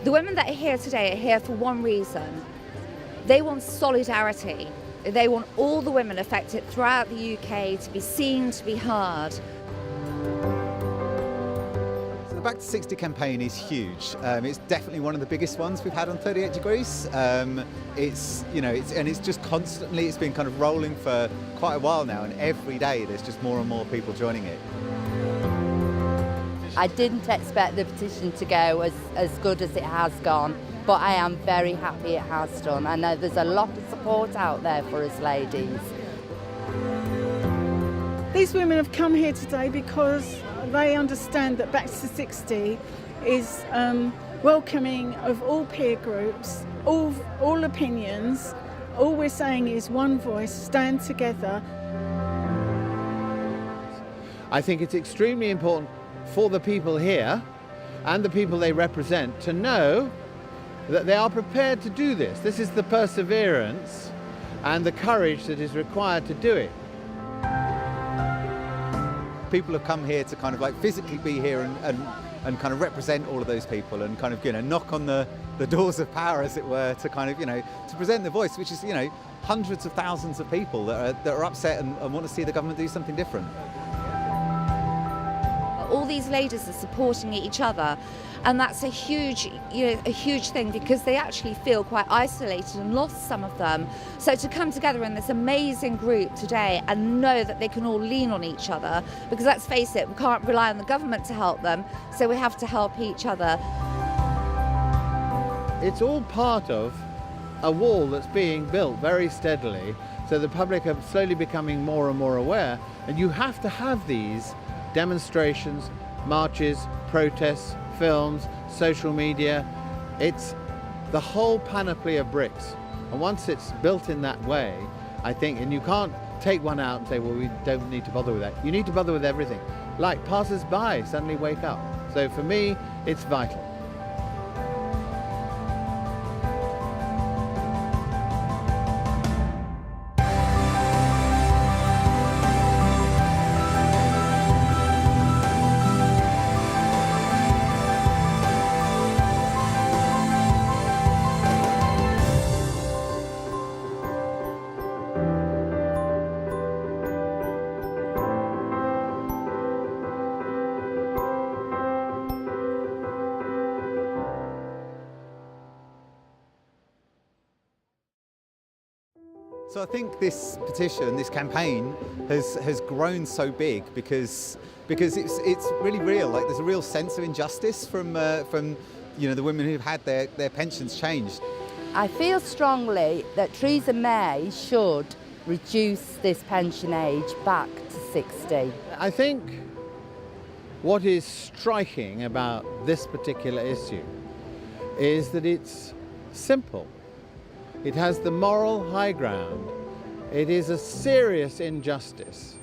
The women that are here today are here for one reason. They want solidarity. They want all the women affected throughout the UK to be seen, to be heard. So the BackTo60 campaign is huge. It's definitely one of the biggest ones we've had on 38 Degrees. It's just constantly, it's been kind of rolling for quite a while now, and every day there's just more and more people joining it. I didn't expect the petition to go as good as it has gone, but I am very happy it has done. I know there's a lot of support out there for us ladies. These women have come here today because they understand that BackTo60 is welcoming of all peer groups, all opinions. All we're saying is one voice, stand together. I think it's extremely important for the people here and the people they represent to know that they are prepared to do this. This is the perseverance and the courage that is required to do it. People have come here to kind of like physically be here and kind of represent all of those people and kind of, knock on the doors of power, as it were, to kind of, to present their voice, which is, hundreds of thousands of people that are upset and want to see the government do something different. All these ladies are supporting each other, and that's a huge thing, because they actually feel quite isolated and lost, some of them. So to come together in this amazing group today and know that they can all lean on each other, because let's face it, we can't rely on the government to help them, so we have to help each other. It's all part of a wall that's being built very steadily, so the public are slowly becoming more and more aware, and you have to have these demonstrations, marches, protests, films, social media. It's the whole panoply of bricks. And once it's built in that way, I think, and you can't take one out and say, well, we don't need to bother with that. You need to bother with everything. Like passers-by suddenly wake up. So for me, it's vital. So I think this petition, this campaign, has grown so big because it's really real. Like, there's a real sense of injustice from the women who've had their pensions changed. I feel strongly that Theresa May should reduce this pension age back to 60. I think what is striking about this particular issue is that it's simple. It has the moral high ground. It is a serious injustice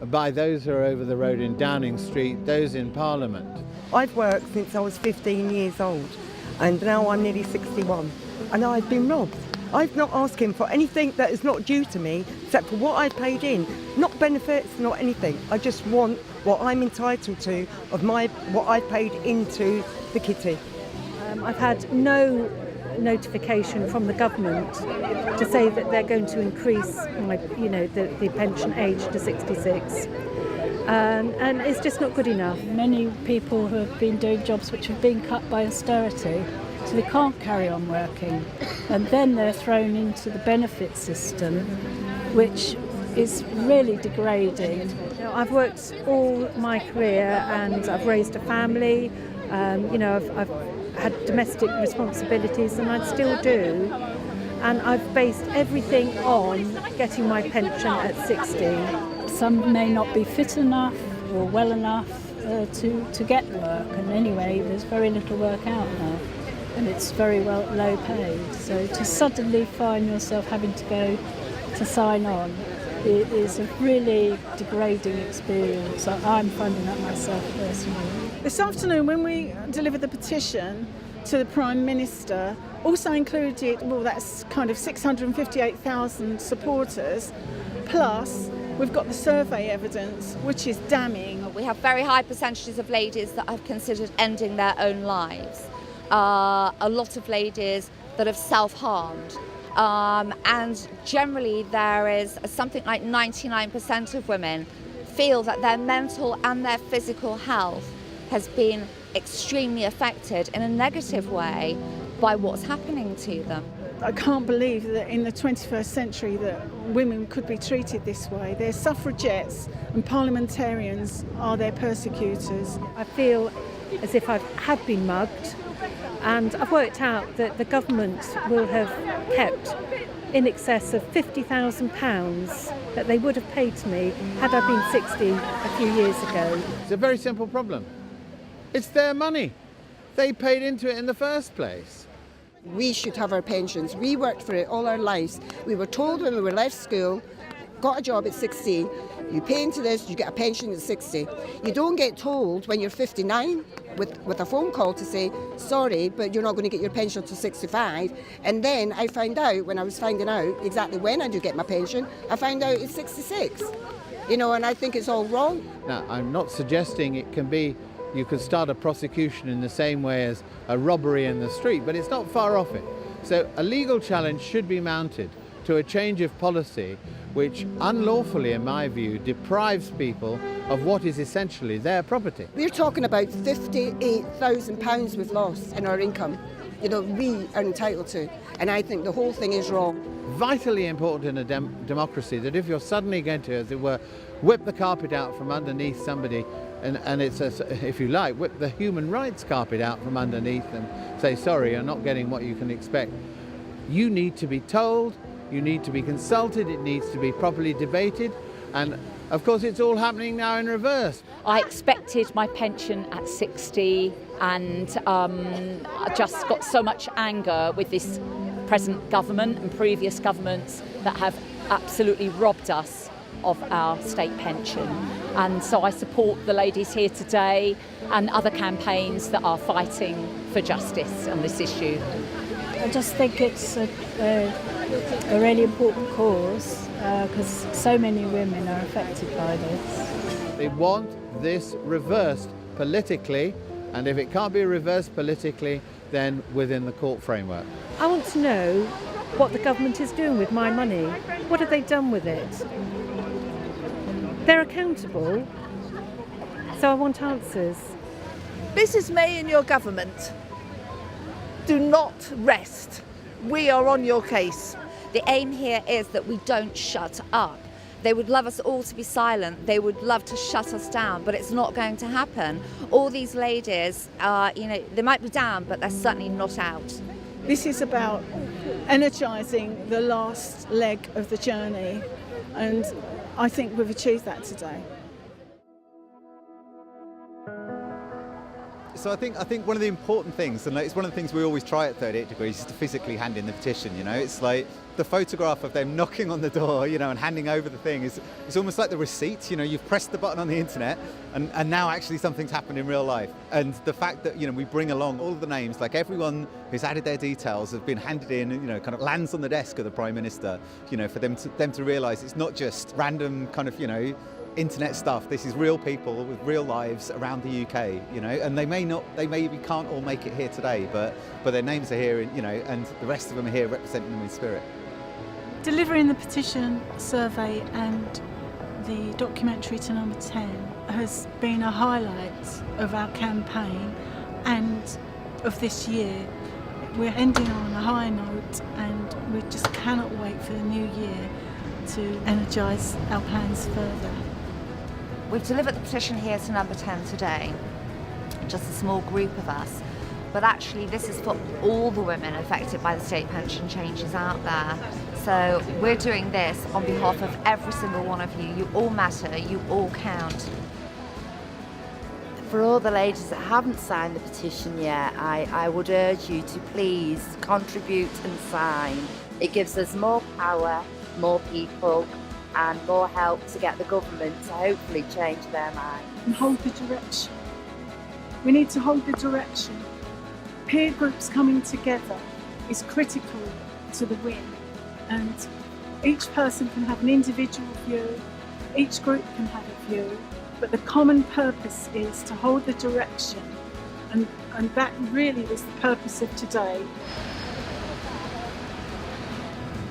by those who are over the road in Downing Street, those in Parliament. I've worked since I was 15 years old, and now I'm nearly 61, and I've been robbed. I've not asked him for anything that is not due to me, except for what I paid in. Not benefits, not anything. I just want what I'm entitled to of what I paid into the kitty. I've had no notification from the government to say that they're going to increase the pension age to 66, and it's just not good enough. Many people who have been doing jobs which have been cut by austerity, so they can't carry on working, and then they're thrown into the benefit system, which is really degrading. I've worked all my career and I've raised a family. I've had domestic responsibilities, and I still do, and I've based everything on getting my pension at 60. Some may not be fit enough or well enough to get work, and anyway there's very little work out now, and it's very low paid, so to suddenly find yourself having to go to sign on, it is a really degrading experience. I'm finding that myself personally. This afternoon, when we delivered the petition to the Prime Minister, also included, that's kind of 658,000 supporters, plus we've got the survey evidence, which is damning. We have very high percentages of ladies that have considered ending their own lives. a lot of ladies that have self-harmed. And generally there is something like 99% of women feel that their mental and their physical health has been extremely affected in a negative way by what's happening to them. I can't believe that in the 21st century that women could be treated this way. Their suffragettes and parliamentarians are their persecutors. I feel as if I have been mugged, and I've worked out that the government will have kept in excess of £50,000 that they would have paid to me had I been 60 a few years ago. It's a very simple problem. It's their money. They paid into it in the first place. We should have our pensions. We worked for it all our lives. We were told when we were left school, got a job at 16, you pay into this, you get a pension at 60. You don't get told when you're 59 with a phone call to say, sorry, but you're not going to get your pension till 65. And then I found out, when I was finding out exactly when I do get my pension, I found out it's 66. You know, and I think it's all wrong. Now, I'm not suggesting it can be, you could start a prosecution in the same way as a robbery in the street, but it's not far off it. So a legal challenge should be mounted to a change of policy which unlawfully, in my view, deprives people of what is essentially their property. We're talking about £58,000 we've lost in our income. You know, we are entitled to, and I think the whole thing is wrong. Vitally important in a democracy that if you're suddenly going to, as it were, whip the carpet out from underneath somebody, and it's, if you like, whip the human rights carpet out from underneath and say, sorry, you're not getting what you can expect. You need to be told, you need to be consulted, it needs to be properly debated, and of course it's all happening now in reverse. I expected my pension at 60 and I just got so much anger with this present government and previous governments that have absolutely robbed us of our state pension. And so I support the ladies here today and other campaigns that are fighting for justice on this issue. I just think it's a really important cause because so many women are affected by this. They want this reversed politically, and if it can't be reversed politically, then within the court framework. I want to know what the government is doing with my money. What have they done with it? They're accountable, so I want answers. Mrs May and your government, do not rest. We are on your case. The aim here is that we don't shut up. They would love us all to be silent. They would love to shut us down, but it's not going to happen. All these ladies are, they might be down, but they're certainly not out. This is about energising the last leg of the journey, and I think we've achieved that today. So I think one of the important things, and it's one of the things we always try at 38 Degrees, is to physically hand in the petition. It's like the photograph of them knocking on the door, and handing over the thing is almost like the receipt. You've pressed the button on the internet, and now actually something's happened in real life. And the fact that we bring along all of the names, like everyone who's added their details, have been handed in, and kind of lands on the desk of the Prime Minister. For them to realise it's not just random kind of internet stuff. This is real people with real lives around the UK, and they maybe can't all make it here today, but their names are here, and the rest of them are here representing them in spirit. Delivering the petition survey and the documentary to number 10 has been a highlight of our campaign and of this year. We're ending on a high note, and we just cannot wait for the new year to energise our plans further. We've delivered the petition here to number 10 today, just a small group of us, but actually this is for all the women affected by the state pension changes out there. So we're doing this on behalf of every single one of you. You all matter, you all count. For all the ladies that haven't signed the petition yet, I would urge you to please contribute and sign. It gives us more power, more people, and more help to get the government to hopefully change their mind. And hold the direction. We need to hold the direction. Peer groups coming together is critical to the win, and each person can have an individual view, each group can have a view, but the common purpose is to hold the direction and And that really was the purpose of today.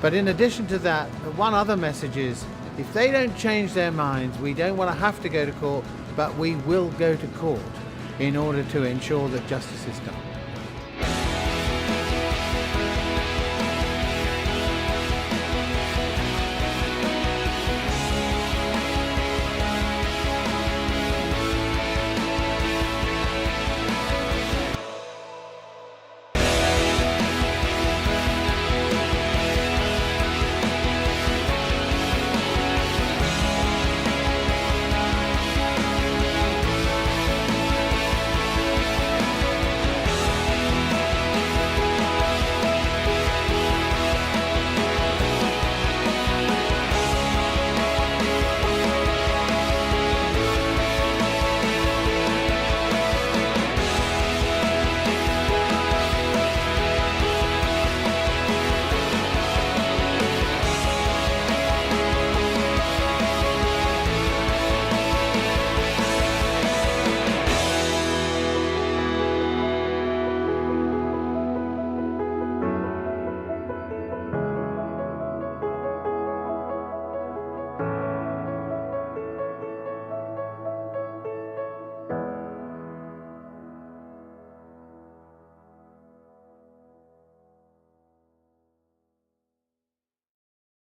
But in addition to that, one other message is, if they don't change their minds, we don't want to have to go to court, but we will go to court in order to ensure that justice is done.